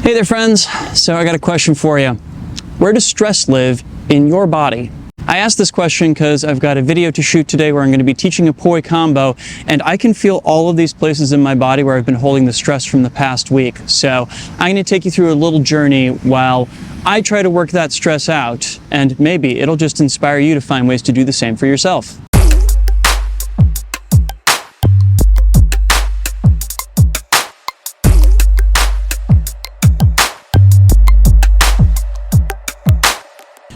Hey there friends, so I got a question for you. Where does stress live in your body? I asked this question because I've got a video to shoot today where I'm going to be teaching a poi combo, and I can feel all of these places in my body where I've been holding the stress from the past week. So I'm going to take you through a little journey while I try to work that stress out, and maybe it'll just inspire you to find ways to do the same for yourself.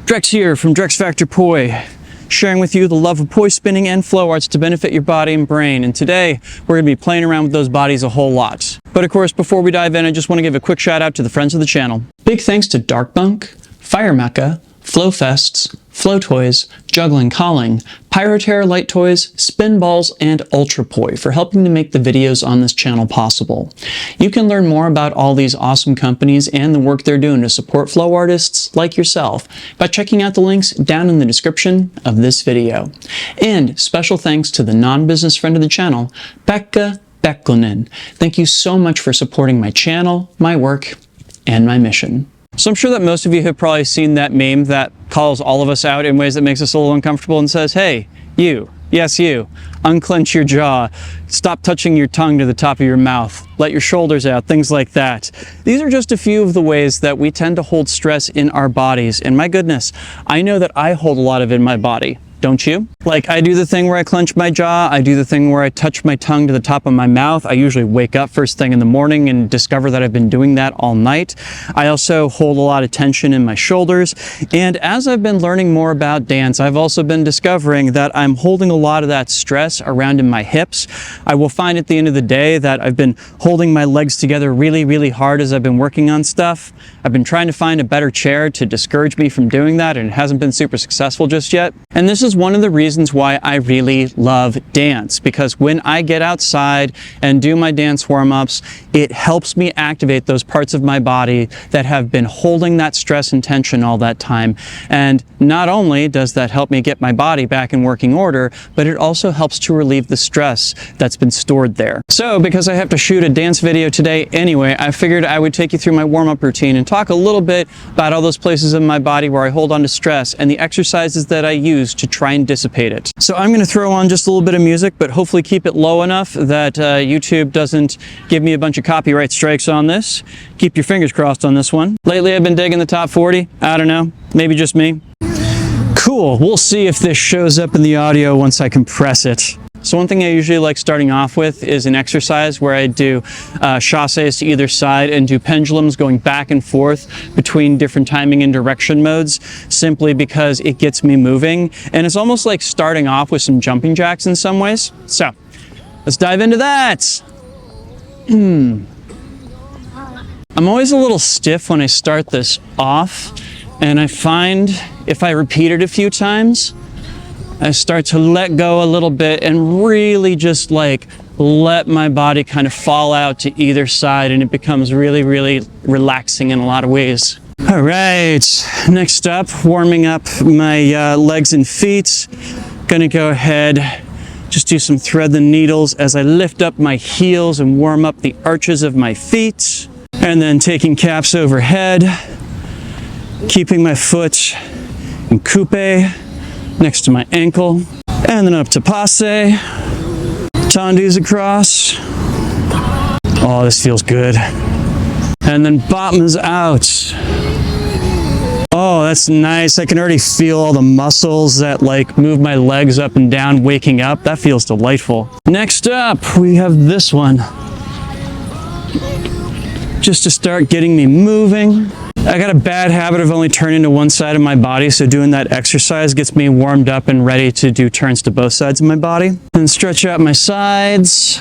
Drex here from DrexFactor Poi, sharing with you the love of poi spinning and flow arts to benefit your body and brain. And today, we're going to be playing around with those bodies a whole lot. But of course, before we dive in, I just want to give a quick shout out to the friends of the channel. Big thanks to Darkbunk, Fire Mecca, Flow Fests, Flow Toys, Juggling Calling, Pyroterror Light Toys, Spin Balls, and Ultra Poi for helping to make the videos on this channel possible. You can learn more about all these awesome companies and the work they're doing to support flow artists like yourself by checking out the links down in the description of this video. And special thanks to the non-business friend of the channel, Pekha Pekkonen. Thank you so much for supporting my channel, my work, and my mission. So I'm sure that most of you have probably seen that meme that calls all of us out in ways that makes us a little uncomfortable and says, hey, you, yes you, unclench your jaw, stop touching your tongue to the top of your mouth, let your shoulders out, things like that. These are just a few of the ways that we tend to hold stress in our bodies, and my goodness, I know that I hold a lot of it in my body. Don't you? Like, I do the thing where I clench my jaw, I do the thing where I touch my tongue to the top of my mouth. I usually wake up first thing in the morning and discover that I've been doing that all night. I also hold a lot of tension in my shoulders. And as I've been learning more about dance, I've also been discovering that I'm holding a lot of that stress around in my hips. I will find at the end of the day that I've been holding my legs together really, really hard as I've been working on stuff. I've been trying to find a better chair to discourage me from doing that, and it hasn't been super successful just yet. And this is one of the reasons why I really love dance, because when I get outside and do my dance warm-ups, it helps me activate those parts of my body that have been holding that stress and tension all that time. And not only does that help me get my body back in working order, but it also helps to relieve the stress that's been stored there. So because I have to shoot a dance video today anyway, I figured I would take you through my warm-up routine and talk a little bit about all those places in my body where I hold on to stress and the exercises that I use to try and dissipate it. So I'm going to throw on just a little bit of music, but hopefully keep it low enough that YouTube doesn't give me a bunch of copyright strikes on this. Keep your fingers crossed on this one. Lately I've been digging the top 40. I don't know, maybe just me. Cool, we'll see if this shows up in the audio once I compress it. So one thing I usually like starting off with is an exercise where I do chassés to either side and do pendulums going back and forth between different timing and direction modes, simply because it gets me moving. And it's almost like starting off with some jumping jacks in some ways. So let's dive into that. I'm always a little stiff when I start this off, and I find if I repeat it a few times, I start to let go a little bit and really just like let my body kind of fall out to either side, and it becomes really, really relaxing in a lot of ways. All right, next up, warming up my legs and feet. Gonna go ahead, just do some thread the needles as I lift up my heels and warm up the arches of my feet. And then taking caps overhead, keeping my foot in coupe next to my ankle, and then up to passe, tendus across. Oh, this feels good. And then bottoms out. Oh, that's nice. I can already feel all the muscles that like move my legs up and down waking up. That feels delightful. Next up, we have this one. Just to start getting me moving. I got a bad habit of only turning to one side of my body, so doing that exercise gets me warmed up and ready to do turns to both sides of my body. And stretch out my sides.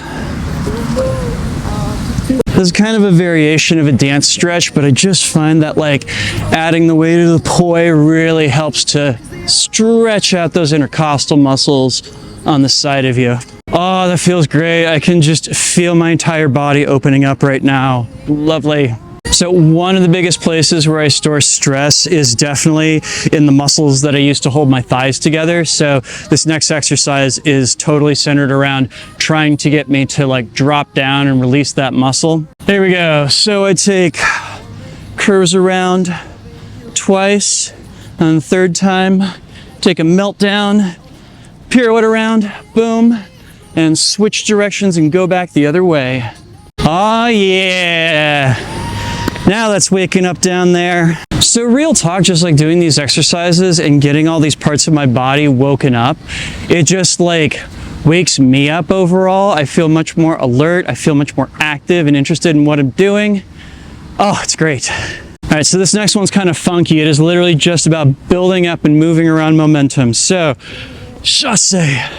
This is kind of a variation of a dance stretch, but I just find that like adding the weight of the poi really helps to stretch out those intercostal muscles on the side of you. Oh, that feels great. I can just feel my entire body opening up right now. Lovely. So one of the biggest places where I store stress is definitely in the muscles that I use to hold my thighs together. So this next exercise is totally centered around trying to get me to like drop down and release that muscle. There we go. So I take curves around twice, and the third time, take a meltdown, pirouette around, boom, and switch directions and go back the other way. Oh yeah! Now that's waking up down there. So real talk, just like doing these exercises and getting all these parts of my body woken up, it just like wakes me up overall. I feel much more alert, I feel much more active and interested in what I'm doing. Oh, it's great. All right, so this next one's kind of funky. It is literally just about building up and moving around momentum. So, chasse,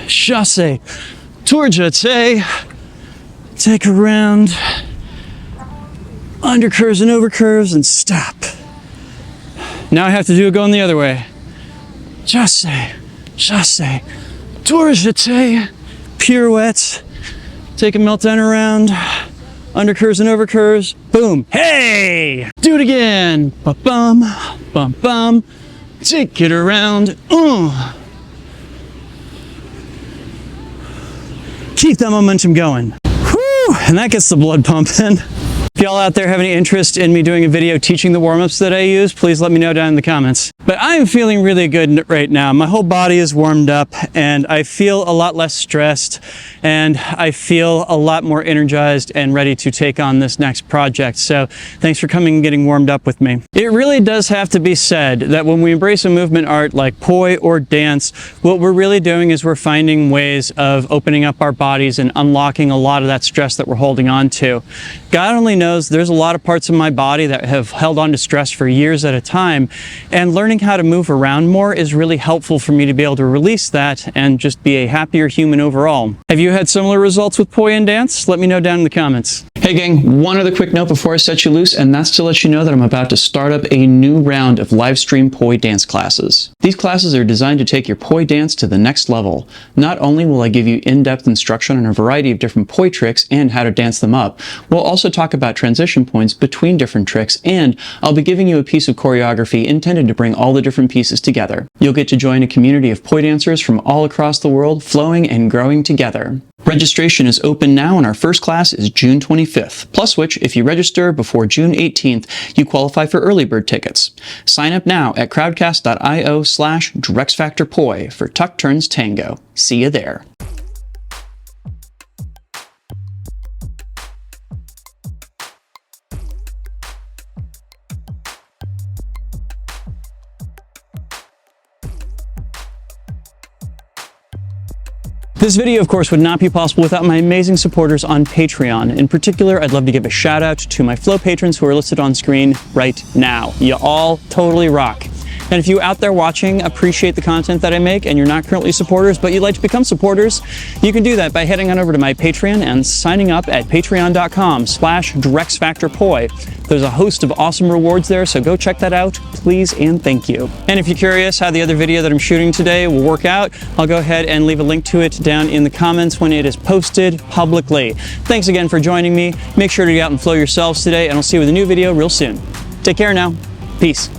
chasse, tour jeté, take a round, under curves and over curves, and stop. Now I have to do it going the other way. Chasse, chasse, tour jeté, pirouette, take a meltdown around, under curves and over curves, boom, hey! Do it again, ba-bum, bum-bum, take it around, Keep that momentum going. Whew, and that gets the blood pumping. If y'all out there have any interest in me doing a video teaching the warm-ups that I use, please let me know down in the comments. But I'm feeling really good right now. My whole body is warmed up and I feel a lot less stressed and I feel a lot more energized and ready to take on this next project. So thanks for coming and getting warmed up with me. It really does have to be said that when we embrace a movement art like poi or dance, what we're really doing is we're finding ways of opening up our bodies and unlocking a lot of that stress that we're holding on to. God only knows there's a lot of parts of my body that have held on to stress for years at a time, and learning how to move around more is really helpful for me to be able to release that and just be a happier human overall. Have you had similar results with poi and dance? Let me know down in the comments. Hey gang, one other quick note before I set you loose, and that's to let you know that I'm about to start up a new round of live stream poi dance classes. These classes are designed to take your poi dance to the next level. Not only will I give you in-depth instruction on a variety of different poi tricks and how to dance them up, we'll also talk about transition points between different tricks, and I'll be giving you a piece of choreography intended to bring all the different pieces together. You'll get to join a community of poi dancers from all across the world, flowing and growing together. Registration is open now and our first class is June 25th, plus which, if you register before June 18th, you qualify for early bird tickets. Sign up now at crowdcast.io/DrexFactor Poi for Tuck Turns Tango. See you there. This video, of course, would not be possible without my amazing supporters on Patreon. In particular, I'd love to give a shout out to my Flow patrons who are listed on screen right now. You all totally rock. And if you out there watching appreciate the content that I make and you're not currently supporters, but you'd like to become supporters, you can do that by heading on over to my Patreon and signing up at patreon.com/DrexFactorPoi. There's a host of awesome rewards there, so go check that out, please and thank you. And if you're curious how the other video that I'm shooting today will work out, I'll go ahead and leave a link to it down in the comments when it is posted publicly. Thanks again for joining me. Make sure to get out and flow yourselves today, and I'll see you with a new video real soon. Take care now. Peace.